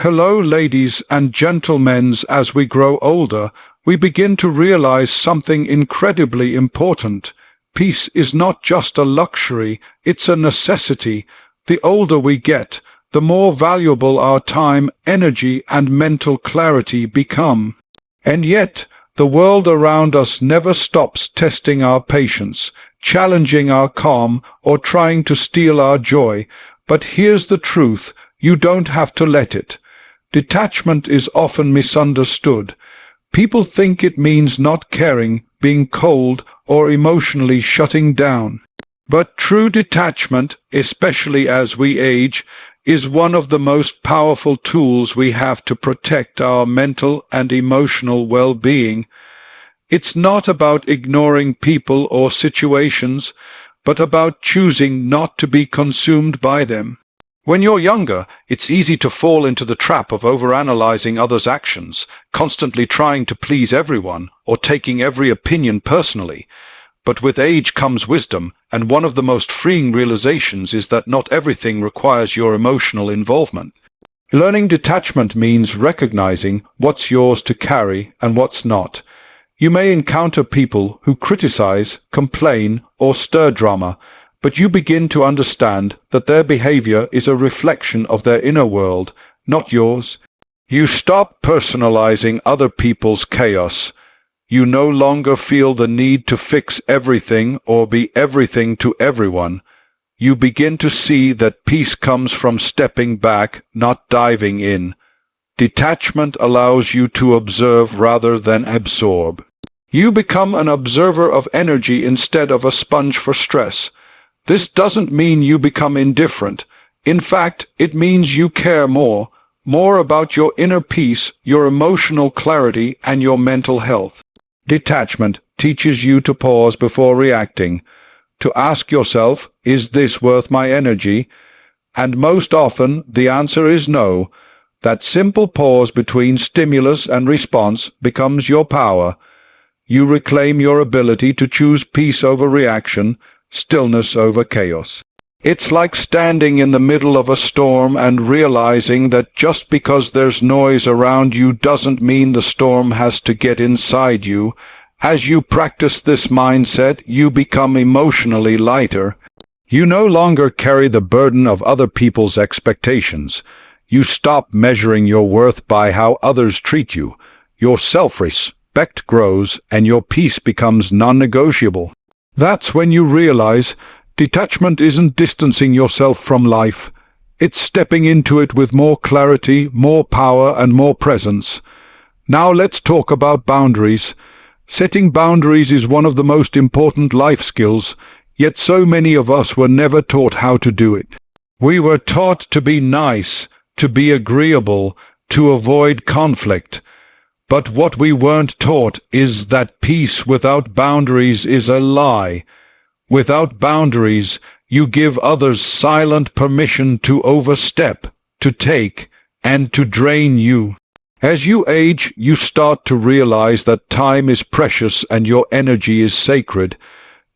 Hello, ladies and gentlemen. As we grow older, we begin to realize something incredibly important. Peace is not just a luxury, it's a necessity. The older we get, the more valuable our time, energy, and mental clarity become. And yet, the world around us never stops testing our patience, challenging our calm, or trying to steal our joy. But here's the truth, you don't have to let it. Detachment is often misunderstood. People think it means not caring, being cold, or emotionally shutting down. But true detachment, especially as we age, is one of the most powerful tools we have to protect our mental and emotional well-being. It's not about ignoring people or situations, but about choosing not to be consumed by them. When you're younger, it's easy to fall into the trap of overanalyzing others' actions, constantly trying to please everyone, or taking every opinion personally. But with age comes wisdom, and one of the most freeing realizations is that not everything requires your emotional involvement. Learning detachment means recognizing what's yours to carry and what's not. You may encounter people who criticize, complain, or stir drama, but you begin to understand that their behavior is a reflection of their inner world, not yours. You stop personalizing other people's chaos. You no longer feel the need to fix everything or be everything to everyone. You begin to see that peace comes from stepping back, not diving in. Detachment allows you to observe rather than absorb. You become an observer of energy instead of a sponge for stress. This doesn't mean you become indifferent. In fact, it means you care more about your inner peace, your emotional clarity, and your mental health. Detachment teaches you to pause before reacting, to ask yourself, is this worth my energy? And most often, the answer is no. That simple pause between stimulus and response becomes your power. You reclaim your ability to choose peace over reaction, stillness over chaos. It's like standing in the middle of a storm and realizing that just because there's noise around you doesn't mean the storm has to get inside you. As you practice this mindset, you become emotionally lighter. You no longer carry the burden of other people's expectations. You stop measuring your worth by how others treat you. Your self-respect grows and your peace becomes non-negotiable. That's when you realize detachment isn't distancing yourself from life. It's stepping into it with more clarity, more power, and more presence. Now let's talk about boundaries. Setting boundaries is one of the most important life skills, yet so many of us were never taught how to do it. We were taught to be nice, to be agreeable, to avoid conflict. But what we weren't taught is that peace without boundaries is a lie. Without boundaries, you give others silent permission to overstep, to take, and to drain you. As you age, you start to realize that time is precious and your energy is sacred.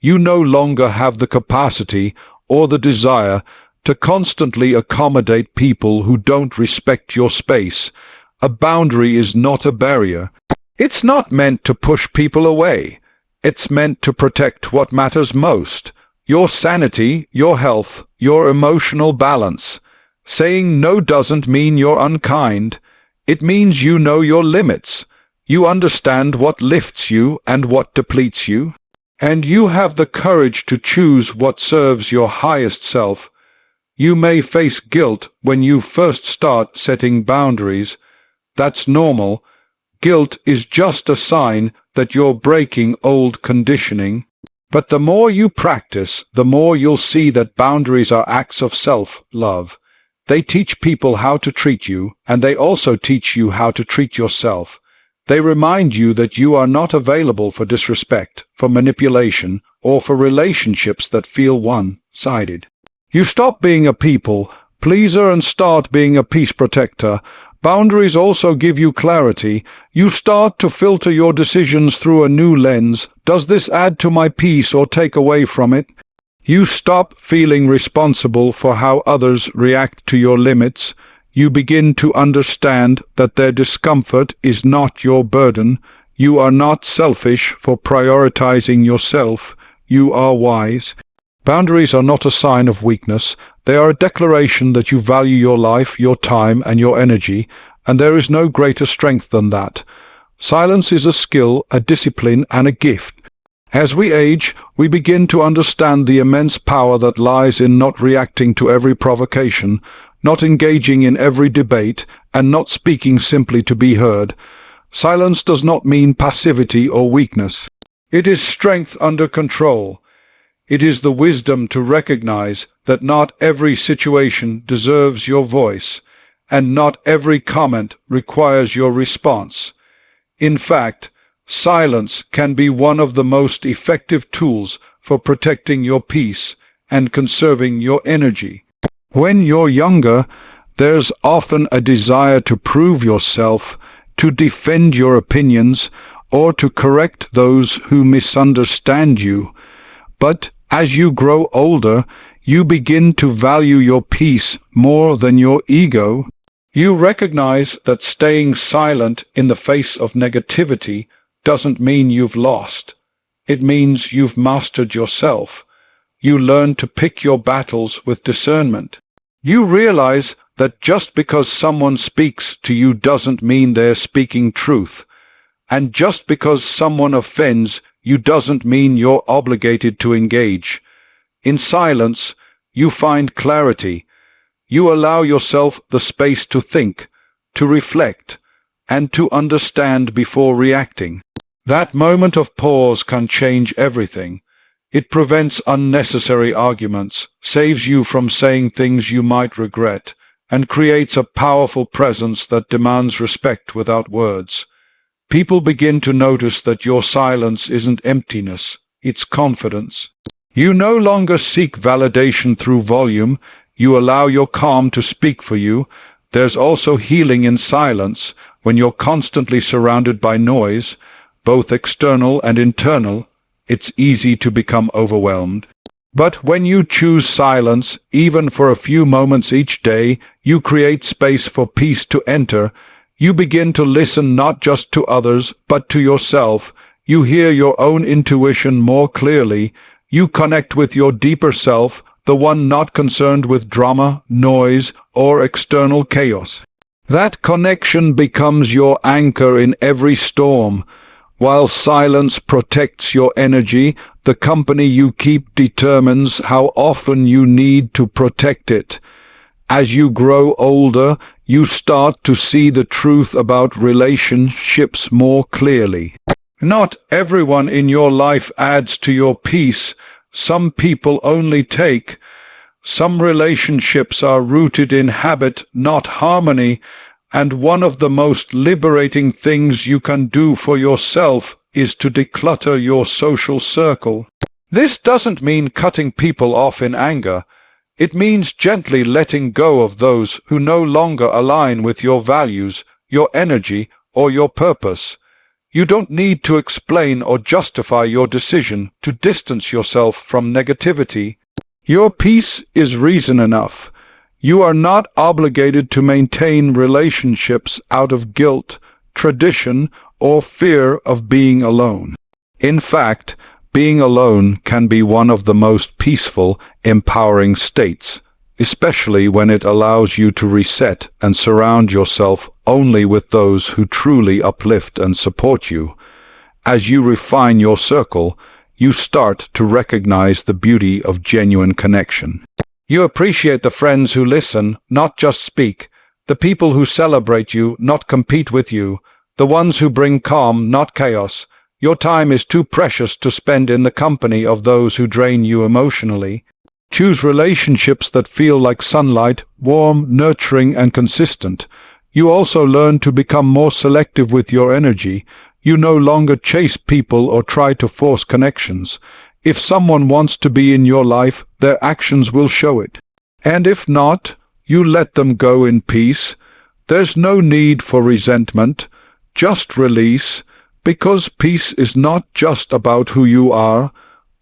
You no longer have the capacity or the desire to constantly accommodate people who don't respect your space. A boundary is not a barrier. It's not meant to push people away. It's meant to protect what matters most: your sanity, your health, your emotional balance. Saying no doesn't mean you're unkind. It means you know your limits. You understand what lifts you and what depletes you. And you have the courage to choose what serves your highest self. You may face guilt when you first start setting boundaries. That's normal. Guilt is just a sign that you're breaking old conditioning. But the more you practice, the more you'll see that boundaries are acts of self-love. They teach people how to treat you, and they also teach you how to treat yourself. They remind you that you are not available for disrespect, for manipulation, or for relationships that feel one-sided. You stop being a people pleaser and start being a peace protector. Boundaries also give you clarity. You start to filter your decisions through a new lens. Does this add to my peace or take away from it? You stop feeling responsible for how others react to your limits. You begin to understand that their discomfort is not your burden. You are not selfish for prioritizing yourself. You are wise. Boundaries are not a sign of weakness. They are a declaration that you value your life, your time, and your energy, and there is no greater strength than that. Silence is a skill, a discipline, and a gift. As we age, we begin to understand the immense power that lies in not reacting to every provocation, not engaging in every debate, and not speaking simply to be heard. Silence does not mean passivity or weakness. It is strength under control. It is the wisdom to recognize that not every situation deserves your voice, and not every comment requires your response. In fact, silence can be one of the most effective tools for protecting your peace and conserving your energy. When you're younger, there's often a desire to prove yourself, to defend your opinions, or to correct those who misunderstand you. But as you grow older, you begin to value your peace more than your ego. You recognize that staying silent in the face of negativity doesn't mean you've lost. It means you've mastered yourself. You learn to pick your battles with discernment. You realize that just because someone speaks to you doesn't mean they're speaking truth. And just because someone offends you doesn't mean you're obligated to engage. In silence, you find clarity. You allow yourself the space to think, to reflect, and to understand before reacting. That moment of pause can change everything. It prevents unnecessary arguments, saves you from saying things you might regret, and creates a powerful presence that demands respect without words. People begin to notice that your silence isn't emptiness, it's confidence. You no longer seek validation through volume, you allow your calm to speak for you. There's also healing in silence when you're constantly surrounded by noise, both external and internal. It's easy to become overwhelmed. But when you choose silence, even for a few moments each day, you create space for peace to enter. You begin to listen not just to others, but to yourself. You hear your own intuition more clearly. You connect with your deeper self, the one not concerned with drama, noise, or external chaos. That connection becomes your anchor in every storm. While silence protects your energy, the company you keep determines how often you need to protect it. As you grow older, you start to see the truth about relationships more clearly. Not everyone in your life adds to your peace. Some people only take. Some relationships are rooted in habit, not harmony, and one of the most liberating things you can do for yourself is to declutter your social circle. This doesn't mean cutting people off in anger. It means gently letting go of those who no longer align with your values, your energy, or your purpose. You don't need to explain or justify your decision to distance yourself from negativity. Your peace is reason enough. You are not obligated to maintain relationships out of guilt, tradition, or fear of being alone. In fact, being alone can be one of the most peaceful, empowering states, especially when it allows you to reset and surround yourself only with those who truly uplift and support you. As you refine your circle, you start to recognize the beauty of genuine connection. You appreciate the friends who listen, not just speak, the people who celebrate you, not compete with you, the ones who bring calm, not chaos. Your time is too precious to spend in the company of those who drain you emotionally. Choose relationships that feel like sunlight, warm, nurturing, and consistent. You also learn to become more selective with your energy. You no longer chase people or try to force connections. If someone wants to be in your life, their actions will show it. And if not, you let them go in peace. There's no need for resentment, just release, because peace is not just about who you are,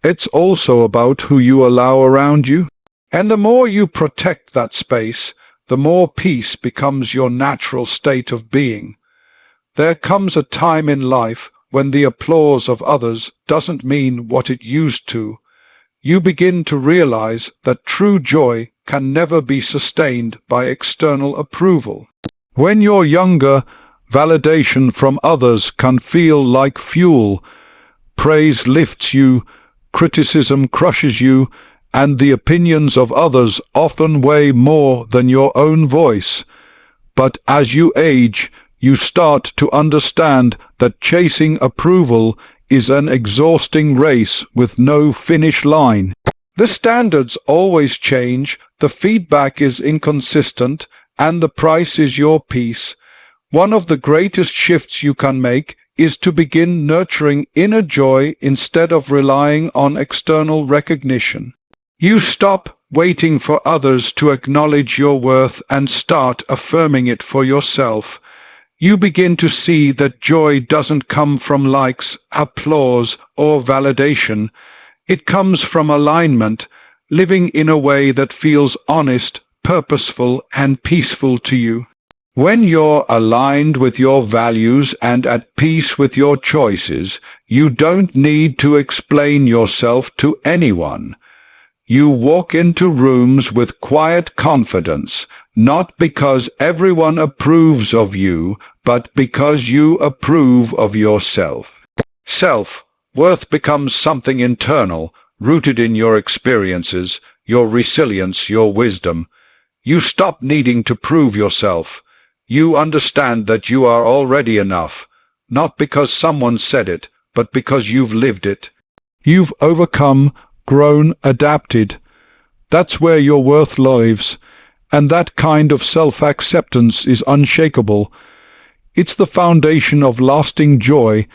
it's also about who you allow around you. And the more you protect that space, the more peace becomes your natural state of being. There comes a time in life when the applause of others doesn't mean what it used to. You begin to realize that true joy can never be sustained by external approval. When you're younger, validation from others can feel like fuel. Praise lifts you, criticism crushes you, and the opinions of others often weigh more than your own voice. But as you age, you start to understand that chasing approval is an exhausting race with no finish line. The standards always change, the feedback is inconsistent, and the price is your peace. One of the greatest shifts you can make is to begin nurturing inner joy instead of relying on external recognition. You stop waiting for others to acknowledge your worth and start affirming it for yourself. You begin to see that joy doesn't come from likes, applause, or validation. It comes from alignment, living in a way that feels honest, purposeful, and peaceful to you. When you're aligned with your values and at peace with your choices, you don't need to explain yourself to anyone. You walk into rooms with quiet confidence, not because everyone approves of you, but because you approve of yourself. Self-worth becomes something internal, rooted in your experiences, your resilience, your wisdom. You stop needing to prove yourself. You understand that you are already enough, not because someone said it, but because you've lived it. You've overcome, grown, adapted. That's where your worth lives, and that kind of self-acceptance is unshakable. It's the foundation of lasting joy,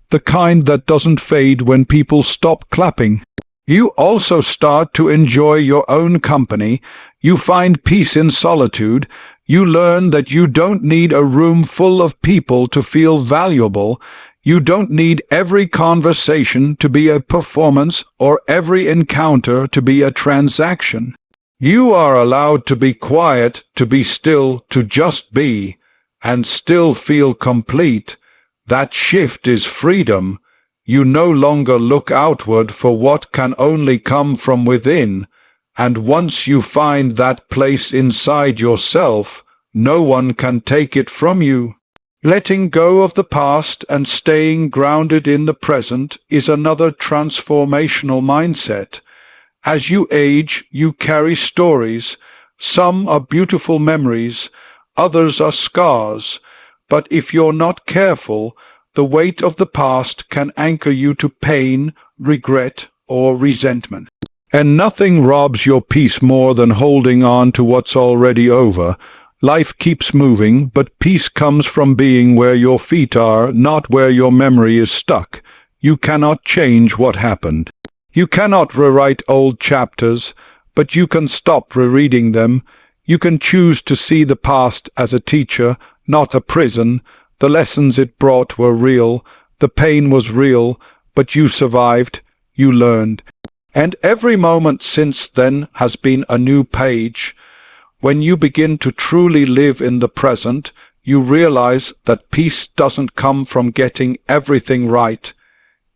the kind that doesn't fade when people stop clapping. You also start to enjoy your own company. You find peace in solitude. You learn that you don't need a room full of people to feel valuable. You don't need every conversation to be a performance or every encounter to be a transaction. You are allowed to be quiet, to be still, to just be, and still feel complete. That shift is freedom. You no longer look outward for what can only come from within, and once you find that place inside yourself, no one can take it from you. Letting go of the past and staying grounded in the present is another transformational mindset. As you age, you carry stories. Some are beautiful memories, others are scars. But if you're not careful, the weight of the past can anchor you to pain, regret, or resentment. And nothing robs your peace more than holding on to what's already over. Life keeps moving, but peace comes from being where your feet are, not where your memory is stuck. You cannot change what happened. You cannot rewrite old chapters, but you can stop rereading them. You can choose to see the past as a teacher, not a prison. The lessons it brought were real. The pain was real, but you survived. You learned. And every moment since then has been a new page. When you begin to truly live in the present, you realize that peace doesn't come from getting everything right.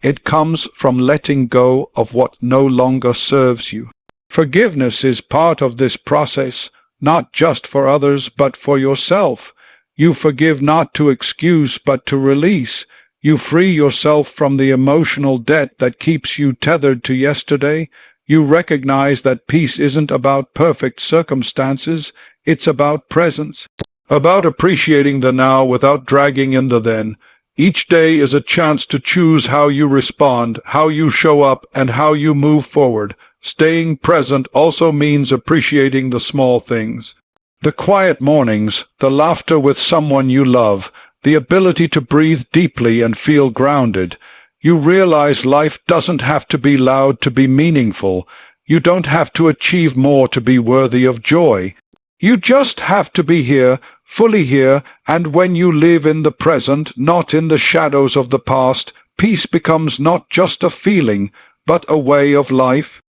It comes from letting go of what no longer serves you. Forgiveness is part of this process, not just for others but for yourself. You forgive not to excuse but to release. You free yourself from the emotional debt that keeps you tethered to yesterday. You recognize that peace isn't about perfect circumstances, it's about presence, about appreciating the now without dragging in the then. Each day is a chance to choose how you respond, how you show up, and how you move forward. Staying present also means appreciating the small things. The quiet mornings, the laughter with someone you love, the ability to breathe deeply and feel grounded. You realize life doesn't have to be loud to be meaningful. You don't have to achieve more to be worthy of joy. You just have to be here, fully here, and when you live in the present, not in the shadows of the past, peace becomes not just a feeling, but a way of life.